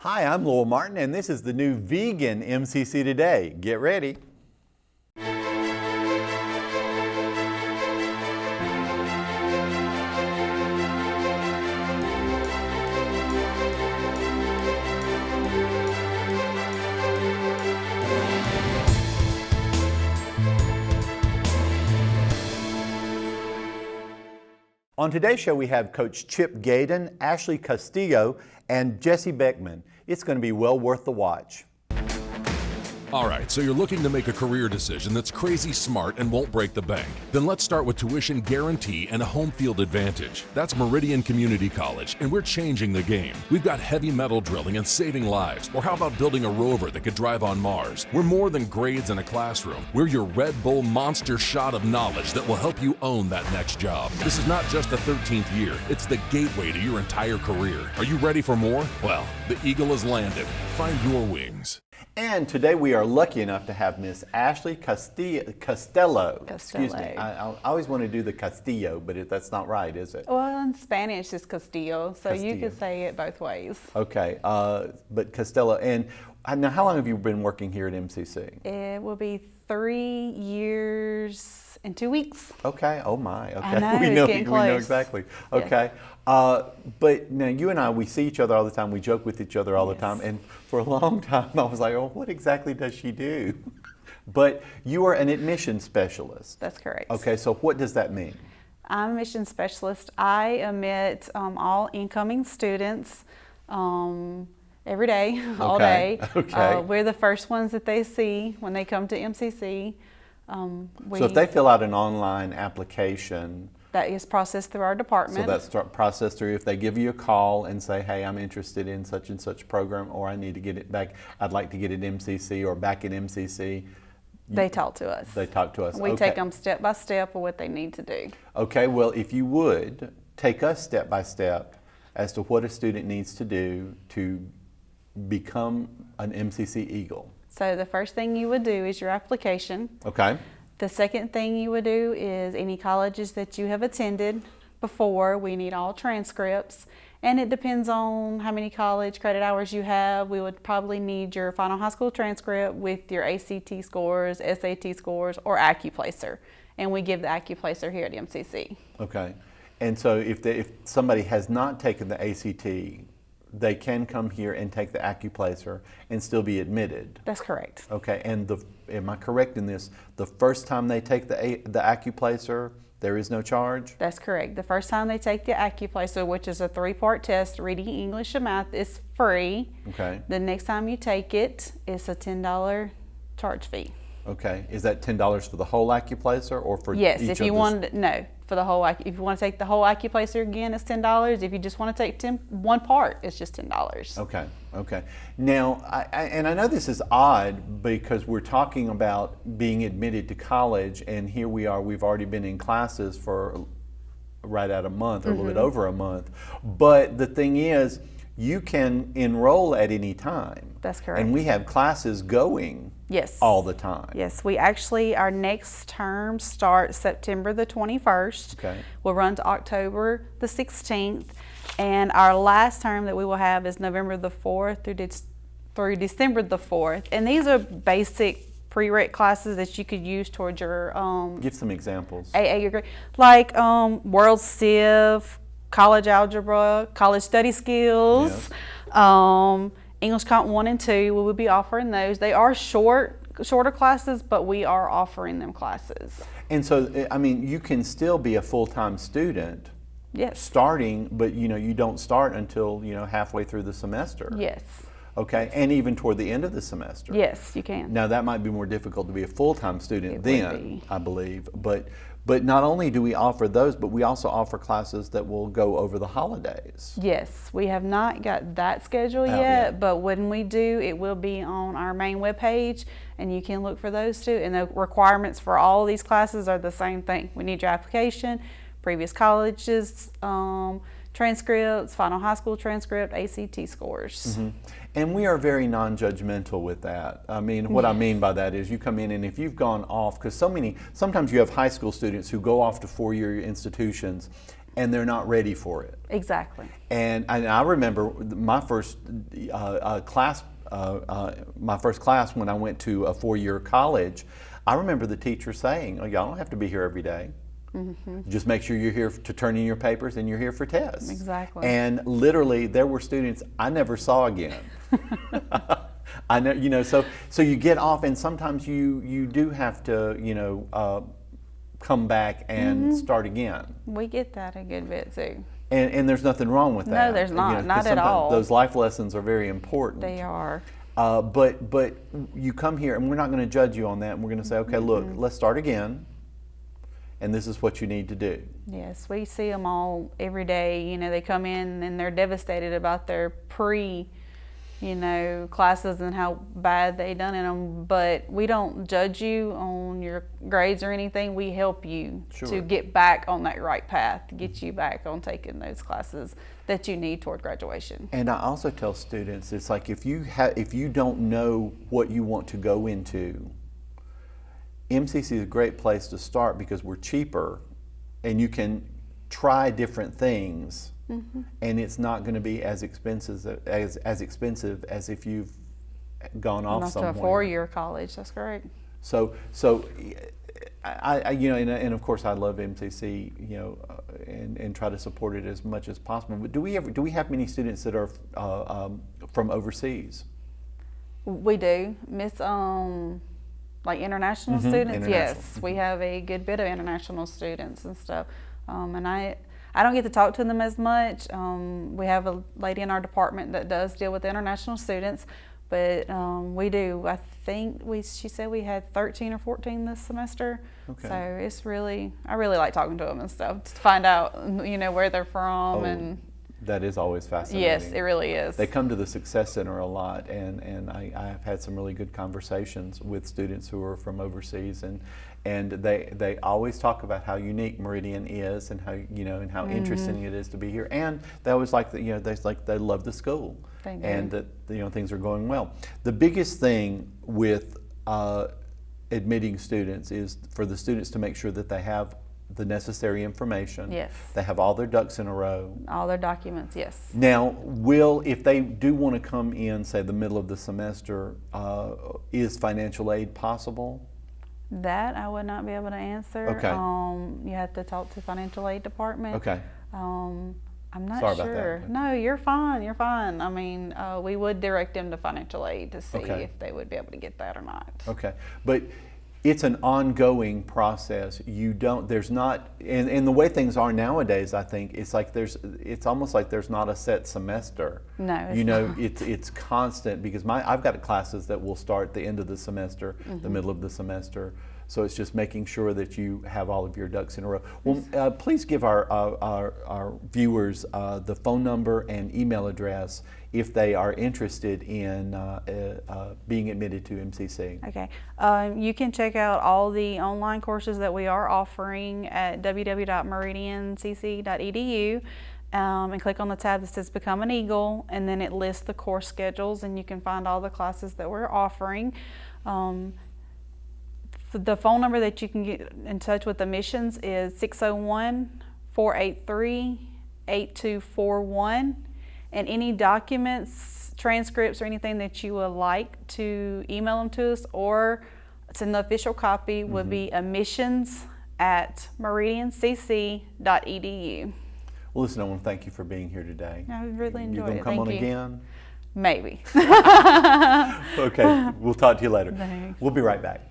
Hi, I'm Lowell Martin, and this is the new vegan MCC Today. Get ready. On today's show, we have Coach Chip Gayden, Ashley Castillo, and Jessi Beckman. It's going to be well worth the watch. All right, so you're looking to make a career decision that's crazy smart and won't break the bank. Then let's start with tuition guarantee and a home field advantage. That's Meridian Community College, and we're changing the game. We've got heavy metal drilling and saving lives. Or how about building a rover that could drive on Mars? We're more than grades in a classroom. We're your Red Bull monster shot of knowledge that will help you own that next job. This is not just the 13th year. It's the gateway to your entire career. Are you ready for more? Well, the eagle has landed. Find your wings. And today we are lucky enough to have Miss Ashley Castillo. Excuse me. I always want to do the Castillo, but that's not right, is it? Well, in Spanish it's Castillo, so you could say it both ways. Okay, but Castillo. And now, how long have you been working here at MCC? It will be 3 years and 2 weeks. Okay. Oh my. Okay. I know, we it's know getting close. We know exactly. Okay. Yes. But now you and I, we see each other all the time. We joke with each other all the time. And for a long time, I was like, oh, what exactly does she do? But you are an admissions specialist. That's correct. Okay. So what does that mean? I'm a admissions specialist. I admit all incoming students every day, all day. Okay. We're the first ones that they see when they come to MCC. So if they fill out an online application, that is processed through our department. So that's processed through. If they give you a call and say, hey, I'm interested in such and such program, or I need to get it back, I'd like to get it MCC or back at MCC. They talk to us. They talk to us. We take them step by step of what they need to do. Okay, well, if you would, take us step by step as to what a student needs to do to become an MCC Eagle. So the first thing you would do is your application. Okay. The second thing you would do is any colleges that you have attended before. We need all transcripts, and it depends on how many college credit hours you have. We would probably need your final high school transcript with your ACT scores, SAT scores, or AccuPlacer, and we give the AccuPlacer here at MCC. Okay. And so if somebody has not taken the ACT, they can come here and take the AccuPlacer and still be admitted. That's correct. Okay, and am I correct in this? The first time they take the AccuPlacer, there is no charge? That's correct. The first time they take the AccuPlacer, which is a 3-part test, reading, English, and math, is free. Okay. The next time you take it, it's a $10 charge fee. Okay. Is that $10 for the whole AccuPlacer or for yes, each if you want no, for the whole. If you want to take the whole AccuPlacer again, it's $10. If you just want to take one part, it's just $10. Okay. Okay. Now, I know this is odd because we're talking about being admitted to college, and here we are. We've already been in classes for right at a month or a little bit over a month. But the thing is, you can enroll at any time. That's correct. And we have classes going. Yes. All the time. Yes, we actually, our next term starts September the 21st. Okay. We'll run to October the 16th. And our last term that we will have is November the 4th through December the 4th. And these are basic prereq classes that you could use towards your give some examples. AA degree, like World Civ, college algebra, college study skills. Yes. English Comp 1 and 2, we will be offering those. They are shorter classes, but we are offering them classes. And so, I mean, you can still be a full-time student. Yes. Starting, but you don't start until halfway through the semester. Yes. Okay, and even toward the end of the semester. Yes, you can. Now that might be more difficult to be a full-time student then, I believe. But not only do we offer those, but we also offer classes that will go over the holidays. Yes, we have not got that schedule yet, but when we do, it will be on our main webpage, and you can look for those too. And the requirements for all these classes are the same thing. We need your application, previous colleges, transcripts, final high school transcript, ACT scores. Mm-hmm. And we are very non-judgmental with that. I mean, what I mean by that is you come in and if you've gone off, because sometimes you have high school students who go off to four-year institutions and they're not ready for it. Exactly. And I remember my first class, my first class when I went to a 4-year college. I remember the teacher saying, "Oh, y'all don't have to be here every day. Just make sure you're here to turn in your papers and you're here for tests." Exactly. And literally, there were students I never saw again. I know, you know, so you get off, and sometimes you do have to, you know, come back and start again. We get that a good bit too. And there's nothing wrong with that. No, there's not. You know, 'cause Not at sometimes all. Those life lessons are very important. They are. But you come here, and we're not going to judge you on that. And we're going to say, okay, look, let's start again, and this is what you need to do. Yes, we see them all every day. You know, they come in and they're devastated about their classes and how bad they done in them. But we don't judge you on your grades or anything. We help you to get back on that right path, to get you back on taking those classes that you need toward graduation. And I also tell students, it's like if you don't know what you want to go into, MCC is a great place to start because we're cheaper, and you can try different things, and it's not going to be as expensive as if you've gone off somewhere. To a 4-year college. That's great. So I you know, and of course I love MCC, you know, and try to support it as much as possible. But do we have many students that are from overseas? We do. Like international students, yes. We have a good bit of international students and stuff. And I don't get to talk to them as much. We have a lady in our department that does deal with international students, but we do. I think she said we had 13 or 14 this semester. Okay. So it's I really like talking to them and stuff to find out, you know, where they're from and. That is always fascinating. Yes, it really is. They come to the Success Center a lot, and I have had some really good conversations with students who are from overseas, and they always talk about how unique Meridian is, and how, you know, and how interesting it is to be here, and they always like that, you know, they love the school, and that, you know, things are going well. The biggest thing with admitting students is for the students to make sure that they have the necessary information. Yes. They have all their ducks in a row. All their documents, yes. Now, if they do want to come in, say, the middle of the semester, is financial aid possible? That I would not be able to answer. Okay. You have to talk to the financial aid department. Okay. I'm not Sorry sure. about that. No, you're fine. You're fine. I mean, we would direct them to financial aid to see if they would be able to get that or not. Okay. But it's an ongoing process. There's not, and the way things are nowadays, I think, it's almost like there's not a set semester. No, it's you know, not. it's constant, because I've got classes that will start the end of the semester, the middle of the semester. So it's just making sure that you have all of your ducks in a row. Well, please give our viewers the phone number and email address if they are interested in being admitted to MCC. Okay. You can check out all the online courses that we are offering at www.meridiancc.edu. And click on the tab that says Become an Eagle, and then it lists the course schedules, and you can find all the classes that we're offering. The phone number that you can get in touch with admissions is 601-483-8241. And any documents, transcripts, or anything that you would like to email them to us, or send the official copy, would be admissions@meridiancc.edu. Well, listen, I want to thank you for being here today. I really enjoyed it. You're going to come on again? Maybe. Okay, we'll talk to you later. Thanks. We'll be right back.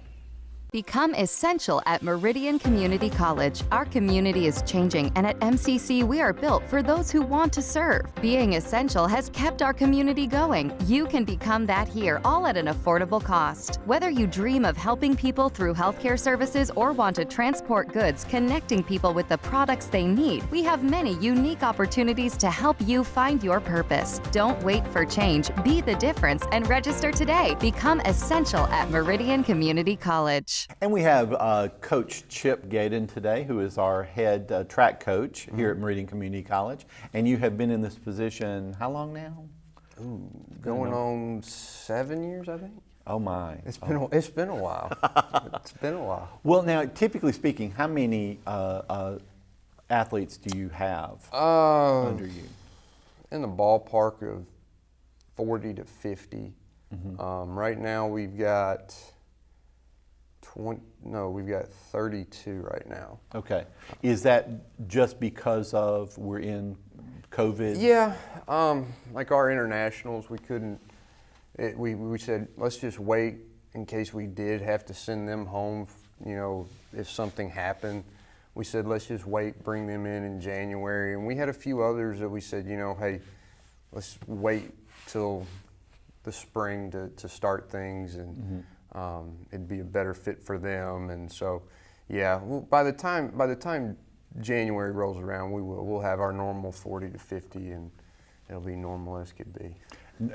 Become essential at Meridian Community College. Our community is changing, and at MCC, we are built for those who want to serve. Being essential has kept our community going. You can become that here, all at an affordable cost. Whether you dream of helping people through healthcare services or want to transport goods, connecting people with the products they need, we have many unique opportunities to help you find your purpose. Don't wait for change. Be the difference and register today. Become essential at Meridian Community College. And we have Coach Chip Gayden today, who is our head track coach here at Meridian Community College. And you have been in this position how long now? Ooh, going on 7 years, I think. Oh my! It's been a while. It's been a while. Well, now, typically speaking, how many athletes do you have Uh, under you? in the ballpark of 40 to 50. Mm-hmm. Right now we've got 32 right now. Okay. Is that just because of we're in COVID? Yeah, like our internationals, we couldn't. We said let's just wait in case we did have to send them home. You know, if something happened, we said let's just wait, bring them in January, and we had a few others that we said, you know, hey, let's wait till the spring to start things, and it'd be a better fit for them. And so, yeah, well, by the time January rolls around, we'll have our normal 40 to 50, and it'll be normal as could be.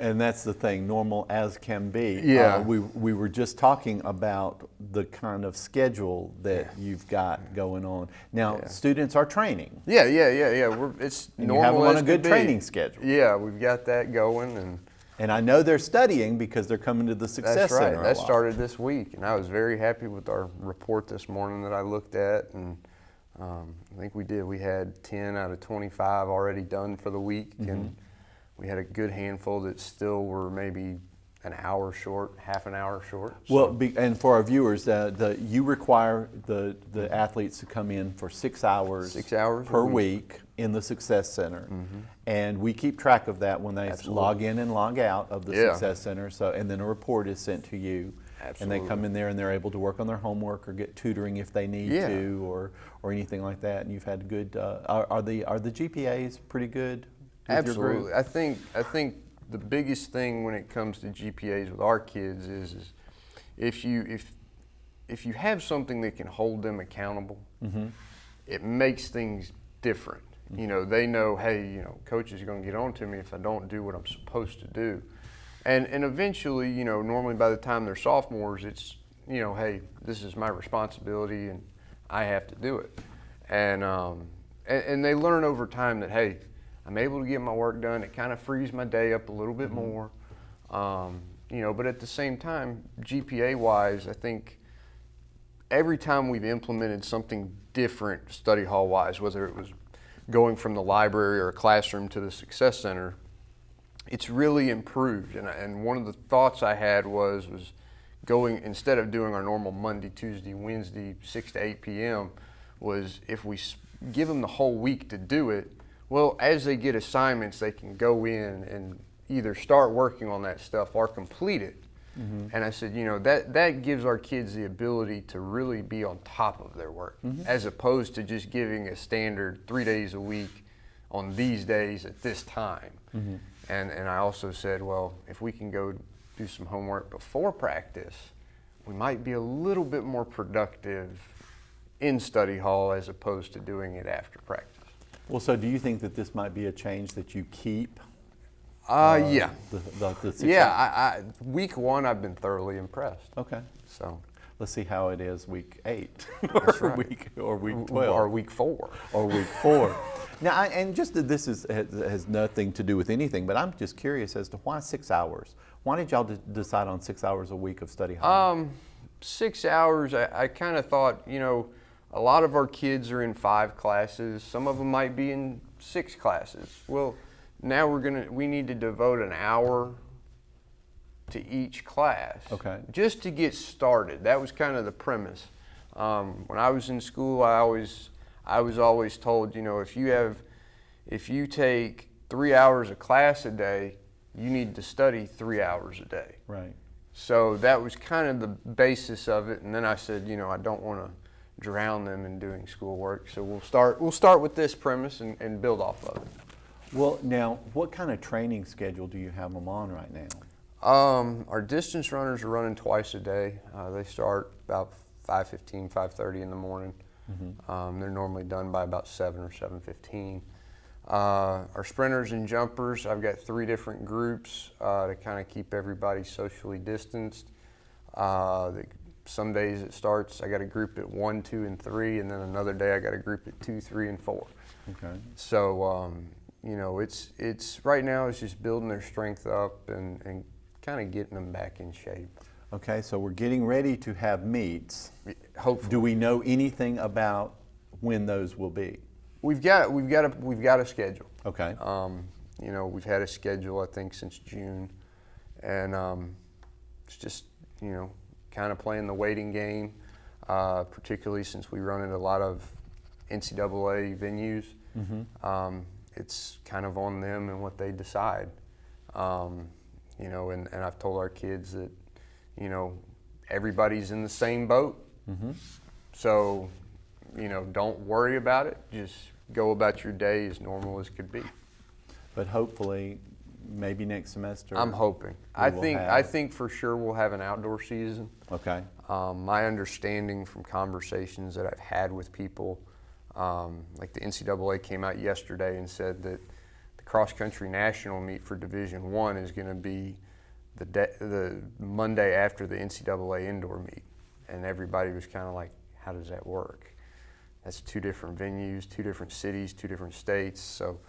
And that's the thing, normal as can be. Yeah. We were just talking about the kind of schedule that you've got going on. Now, students are training. Yeah. It's And normal you have them on as a good could be. training schedule. Yeah, we've got that going, And I know they're studying because they're coming to the Success that's right. Center. That started this week, and I was very happy with our report this morning that I looked at, and I think we had 10 out of 25 already done for the week, and we had a good handful that still were maybe an hour short, half an hour short. Well, and for our viewers, you require the athletes to come in for 6 hours, 6 hours per a week in the Success Center, and we keep track of that when they log in and log out of the Success Center. So, and then a report is sent to you, and they come in there and they're able to work on their homework or get tutoring if they need to, or anything like that. And you've had good. Are the GPAs pretty good? With your group? Absolutely. I think the biggest thing when it comes to GPAs with our kids is if you have something that can hold them accountable, it makes things different. You know, they know, hey, you know, coach is going to get on to me if I don't do what I'm supposed to do. And eventually, you know, normally by the time they're sophomores, it's, you know, hey, this is my responsibility and I have to do it. And they learn over time that, hey, I'm able to get my work done. It kind of frees my day up a little bit more. You know, but at the same time, GPA-wise, I think every time we've implemented something different study hall-wise, whether it was going from the library or a classroom to the Success Center, it's really improved. And one of the thoughts I had was going, instead of doing our normal Monday, Tuesday, Wednesday, 6 to 8 p.m., was if we give them the whole week to do it, well, as they get assignments, they can go in and either start working on that stuff or complete it. And I said, you know, that gives our kids the ability to really be on top of their work, as opposed to just giving a standard 3 days a week on these days at this time. And I also said, well, if we can go do some homework before practice, we might be a little bit more productive in study hall as opposed to doing it after practice. Well, so do you think that this might be a change that you keep? Yeah. The success? Yeah, week one, I've been thoroughly impressed. Okay. So Let's see how it is week 8 That's or right. week 12 or week 4. or week 4. Now, and just that this has nothing to do with anything, but I'm just curious as to why 6 hours. Why did y'all decide on 6 hours a week of study hall? 6 hours. I kind of thought, you know, a lot of our kids are in 5 classes. Some of them might be in 6 classes. Well, now we need to devote an hour to each class. Okay. Just to get started. That was kind of the premise. When I was in school, I was always told, you know, if you take 3 hours of class a day, you need to study 3 hours a day. Right. So that was kind of the basis of it. And then I said, you know, I don't want to drown them in doing schoolwork. So we'll start with this premise and build off of it. Well, now, what kind of training schedule do you have them on right now? Our distance runners are running twice a day. They start about 5:15, 5:30 in the morning. Mm-hmm. They're normally done by about 7 or 7:15. Our sprinters and jumpers, I've got 3 different groups to kind of keep everybody socially distanced. Some days it starts, I got a group at 1, 2, and 3, and then another day I got a group at 2, 3, and 4. Okay. So, you know, it's right now it's just building their strength up and kind of getting them back in shape. Okay, so we're getting ready to have meets. Hopefully. Do we know anything about when those will be? We've got a schedule. Okay. You know, we've had a schedule I think since June, and it's just, you know, kind of playing the waiting game, particularly since we run into a lot of NCAA venues. It's kind of on them and what they decide. You know, and I've told our kids that, you know, everybody's in the same boat. So, you know, don't worry about it. Just go about your day as normal as could be. But hopefully, maybe next semester. I'm hoping. I think for sure we'll have an outdoor season. Okay. My understanding from conversations that I've had with people, like the NCAA came out yesterday and said that the cross-country national meet for Division I is going to be the Monday after the NCAA indoor meet. And everybody was kind of like, how does that work? That's 2 different venues, 2 different cities, 2 different states. So,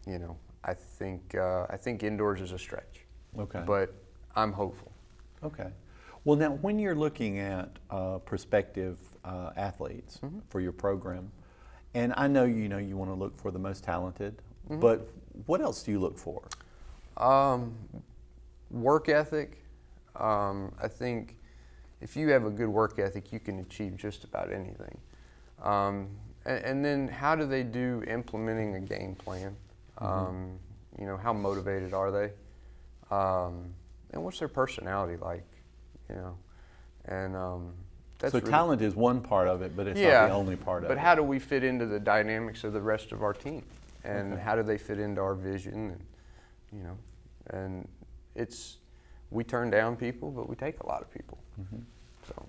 you know, I think indoors is a stretch. Okay. But I'm hopeful. Okay. Well, now, when you're looking at prospective athletes for your program, and I know you want to look for the most talented, but what else do you look for? Work ethic. I think if you have a good work ethic, you can achieve just about anything. And then how do they do implementing a game plan? You know, how motivated are they? And what's their personality like? You know, and that's so really, talent is one part of it, but it's not the only part of it. But how do we fit into the dynamics of the rest of our team? And how do they fit into our vision? And, you know, and we turn down people, but we take a lot of people. So,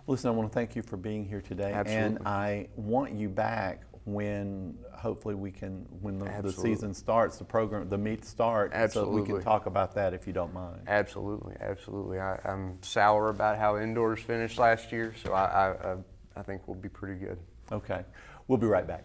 listen, I want to thank you for being here today. Absolutely. And I want you back when hopefully we can, when the Absolutely. season starts, the meet starts, so that we can Absolutely. talk about that if you don't mind. Absolutely, absolutely. I'm sour about how indoors finished last year, so I think we'll be pretty good. Okay. We'll be right back.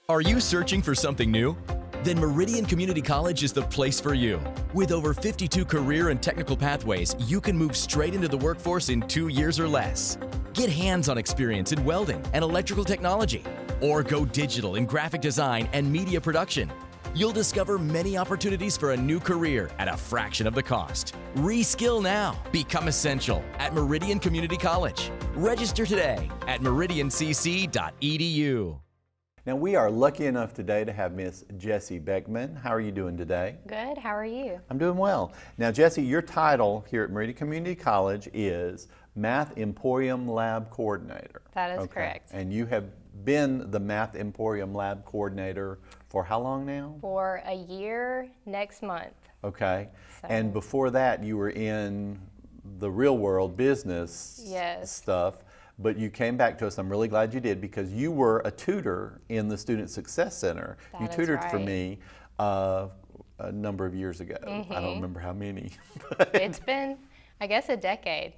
Are you searching for something new? Then Meridian Community College is the place for you. With over 52 career and technical pathways, you can move straight into the workforce in 2 years or less. Get hands-on experience in welding and electrical technology, or go digital in graphic design and media production. You'll discover many opportunities for a new career at a fraction of the cost. Reskill now. Become essential at Meridian Community College. Register today at meridiancc.edu. Now, we are lucky enough today to have Miss Jessi Beckman. How are you doing today? Good, how are you? I'm doing well. Now, Jessi, your title here at Meridian Community College is Math Emporium Lab Coordinator. That is correct. And you have been the Math Emporium Lab Coordinator for how long now? For a year next month. Okay. So- And before that, you were in the real world business Yes. stuff. But you came back to us. I'm really glad you did, because you were a tutor in the Student Success Center. You That is tutored for right. me a number of years ago. I don't remember how many. It's been, I guess, a decade.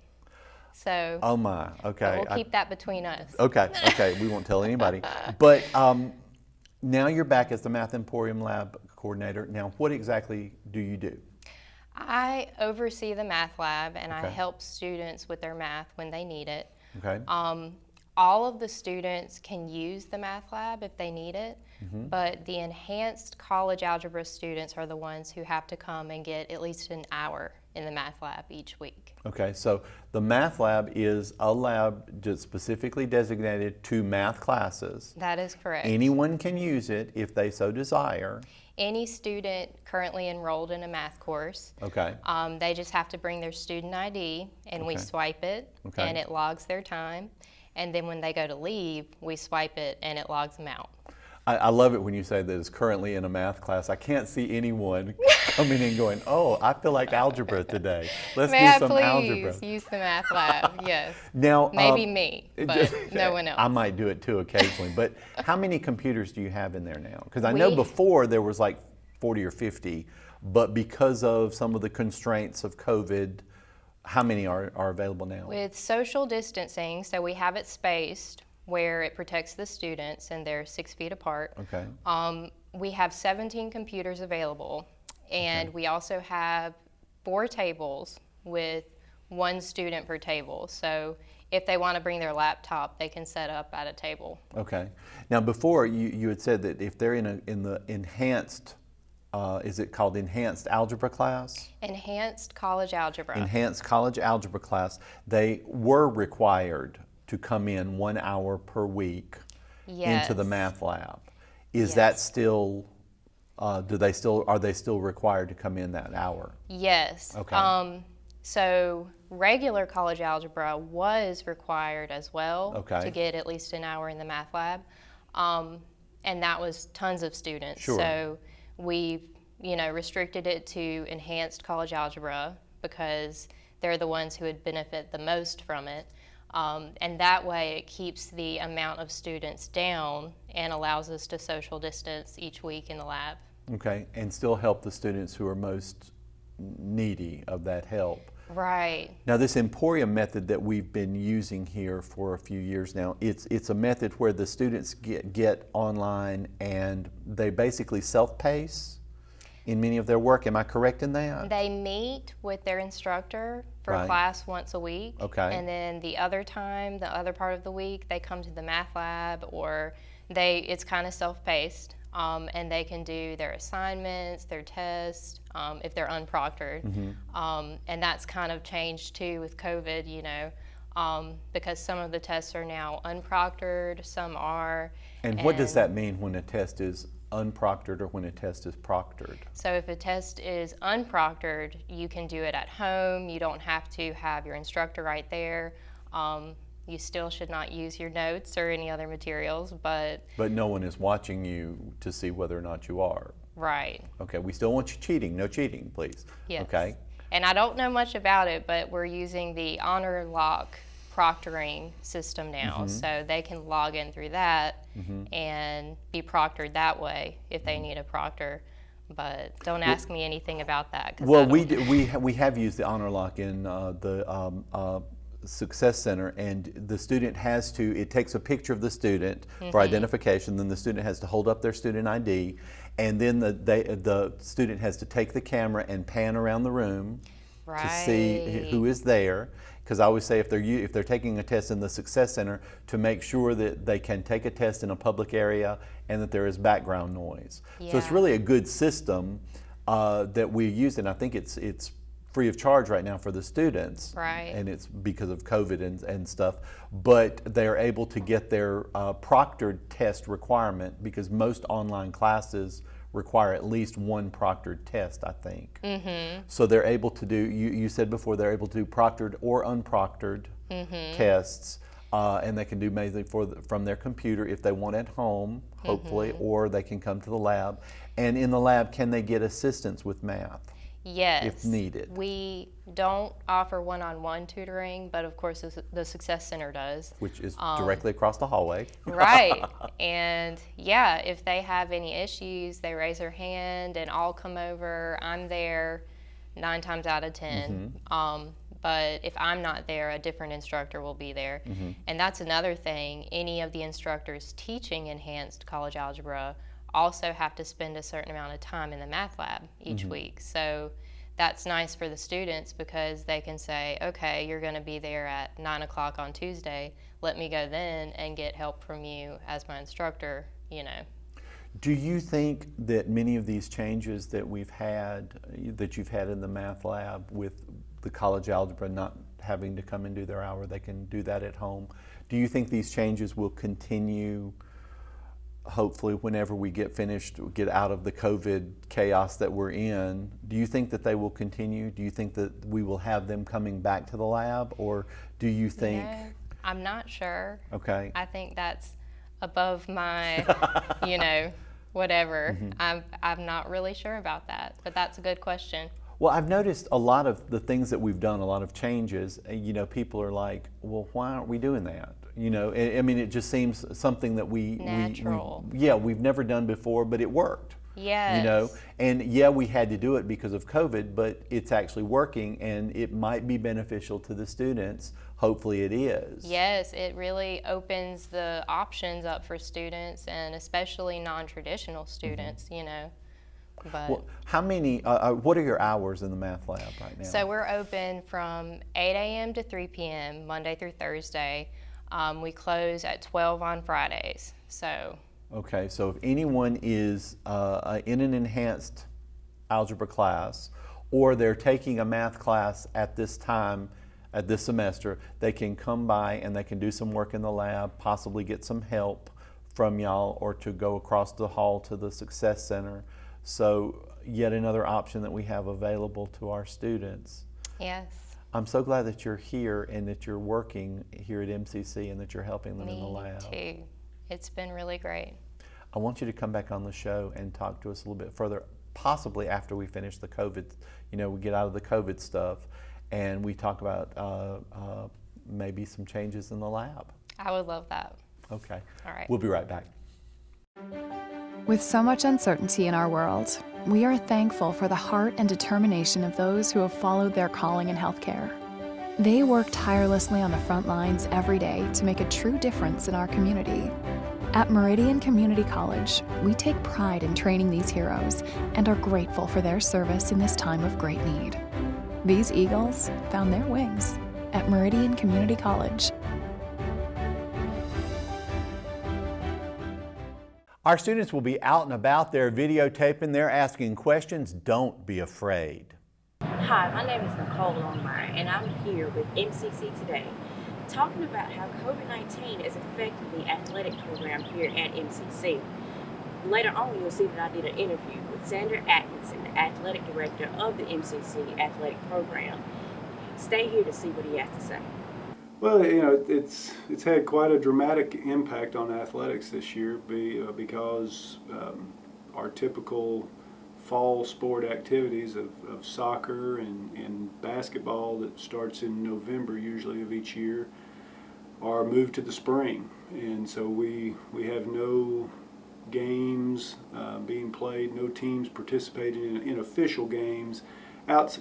So Oh my, okay. but we'll keep that between us. Okay, we won't tell anybody. But now you're back as the Math Emporium Lab Coordinator. Now, what exactly do you do? I oversee the math lab and I Okay. help students with their math when they need it. Okay. All of the students can use the math lab if they need it, but the enhanced college algebra students are the ones who have to come and get at least an hour in the math lab each week. Okay, so the math lab is a lab just specifically designated to math classes. That is correct. Anyone can use it if they so desire. Any student currently enrolled in a math course, Okay. they just have to bring their student ID and we Okay. swipe it Okay. and it logs their time. And then when they go to leave, we swipe it and it logs them out. I love it when you say that it's currently in a math class. I can't see anyone coming in going, oh, I feel like algebra today. Let's May do I some please algebra. use the math lab? Yes. Now, Maybe me, but no one else. I might do it too occasionally. But how many computers do you have in there now? Because I know before there was like 40 or 50, but because of some of the constraints of COVID, how many are available now? With social distancing, so we have it spaced where it protects the students and they're 6 feet apart. Okay. We have 17 computers available, and we also have 4 tables with 1 student per table. So if they want to bring their laptop, they can set up at a table. Okay. Now, before you had said that if they're in the enhanced, is it called enhanced algebra class? Enhanced college algebra. Enhanced college algebra class, they were required to come in 1 hour per week into the math lab. Is that still, are they still required to come in that hour? Yes. Okay. So regular college algebra was required as well to get at least an hour in the math lab. And that was tons of students. Sure. So we've, restricted it to enhanced college algebra because they're the ones who would benefit the most from it. And that way it keeps the amount of students down and allows us to social distance each week in the lab. Okay, and still help the students who are most needy of that help. Right. Now, this Emporium method that we've been using here for a few years now, it's a method where the students get online and they basically self-pace in many of their work. Am I correct in that? They meet with their instructor for Right. class once a week. Okay. And then the other part of the week, they come to the math lab, or it's kind of self-paced. And they can do their assignments, their tests, if they're unproctored. And that's kind of changed too with COVID, because some of the tests are now unproctored, some are. And what does that mean when a test is unproctored or when a test is proctored? So if a test is unproctored, you can do it at home. You don't have to have your instructor right there. You still should not use your notes or any other materials, but no one is watching you to see whether or not you are. right. Okay, we still want you cheating. No cheating, please. Yes. Okay. And I don't know much about it, but we're using the honor lock proctoring system now, so they can log in through that and be proctored that way if they need a proctor. But don't ask me anything about that. 'Cause Well, I we don't- we have used the honor lock in the Success Center, and the student has to, it takes a picture of the student for identification, then the student has to hold up their student ID, and then the student has to take the camera and pan around the room to see who is there. Because I always say if they're taking a test in the Success Center, to make sure that they can take a test in a public area and that there is background noise. So it's Yeah. really a good system that we use, and I think it's free of charge right now for the students. Right. And it's because of COVID and stuff. But they're able to get their proctored test requirement, because most online classes require at least one proctored test, I think. So they're able to do, you said before, they're able to do proctored or unproctored tests, and they can do mainly from their computer if they want at home, hopefully, or they can come to the lab. And in the lab, can they get assistance with math? Yes. If needed. We don't offer one-on-one tutoring, but of course the Success Center does. Which is directly across the hallway. Right. And yeah, if they have any issues, they raise their hand and I'll come over. I'm there 9 times out of 10. But if I'm not there, a different instructor will be there. And that's another thing. Any of the instructors teaching enhanced college algebra also have to spend a certain amount of time in the math lab each week. So that's nice for the students because they can say, okay, you're going to be there at 9 o'clock on Tuesday. Let me go then and get help from you as my instructor, Do you think that many of these changes that we've had, that you've had in the math lab with the college algebra not having to come and do their hour, they can do that at home, do you think these changes will continue, hopefully, whenever we get out of the COVID chaos that we're in? Do you think that they will continue? Do you think that we will have them coming back to the lab, or do you think? I'm not sure. Okay. I think that's above my, whatever. I'm not really sure about that, but that's a good question. Well, I've noticed a lot of the things that we've done, a lot of changes, people are like, well, why aren't we doing that? I mean, it just seems something that Natural. we've never done before, but it worked. Yes. And yeah, we had to do it because of COVID, but it's actually working, and it might be beneficial to the students. Hopefully it is. Yes, it really opens the options up for students, and especially non-traditional students, But Well, how many, what are your hours in the math lab right now? so we're open from 8 a.m. to 3 p.m. Monday through Thursday. We close at 12 on Fridays. So Okay, so if anyone is in an enhanced algebra class, or they're taking a math class at this time, at this semester, they can come by and they can do some work in the lab, possibly get some help from y'all, or to go across the hall to the Success Center. So yet another option that we have available to our students. yes, I'm so glad that you're here and that you're working here at MCC and that you're helping them in the me lab. too. It's been really great. I want you to come back on the show and talk to us a little bit further, possibly after we finish the COVID, we get out of the COVID stuff and we talk about maybe some changes in the lab. I would love that. Okay. All right. We'll be right back. With so much uncertainty in our world, we are thankful for the heart and determination of those who have followed their calling in healthcare. They work tirelessly on the front lines every day to make a true difference in our community. At Meridian Community College, we take pride in training these heroes and are grateful for their service in this time of great need. These Eagles found their wings at Meridian Community College. Our students will be out and about. They're videotaping. They're asking questions. Don't be afraid. Hi, my name is Nicole Longmire, and I'm here with MCC Today, talking about how COVID-19 is affecting the athletic program here at MCC. Later on, you'll see that I did an interview with Sandra Atkinson, the athletic director of the MCC athletic program. Stay here to see what he has to say. Well, it's had quite a dramatic impact on athletics this year because our typical fall sport activities of soccer and basketball that starts in November usually of each year are moved to the spring, and so we have no games being played, no teams participating in official games,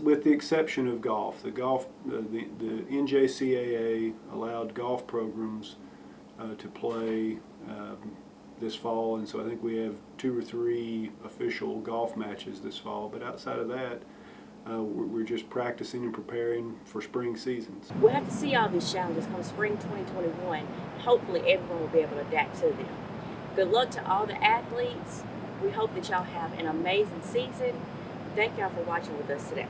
with the exception of golf. The NJCAA allowed golf programs to play this fall, and so I think we have 2 or 3 official golf matches this fall. But outside of that, we're just practicing and preparing for spring seasons. We'll have to see all these challenges come spring 2021. Hopefully everyone will be able to adapt to them. Good luck to all the athletes. We hope that y'all have an amazing season. Thank y'all for watching with us today.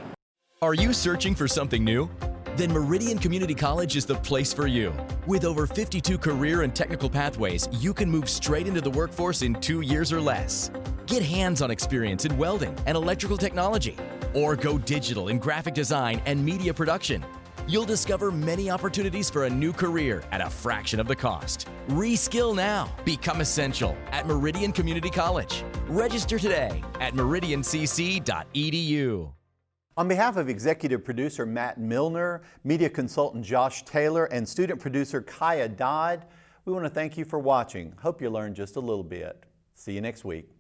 Are you searching for something new? Then Meridian Community College is the place for you. With over 52 career and technical pathways, you can move straight into the workforce in 2 years or less. Get hands-on experience in welding and electrical technology, or go digital in graphic design and media production. You'll discover many opportunities for a new career at a fraction of the cost. Reskill now. Become essential at Meridian Community College. Register today at meridiancc.edu. On behalf of executive producer Matt Milner, media consultant Josh Taylor, and student producer Kaya Dodd, we want to thank you for watching. Hope you learned just a little bit. See you next week.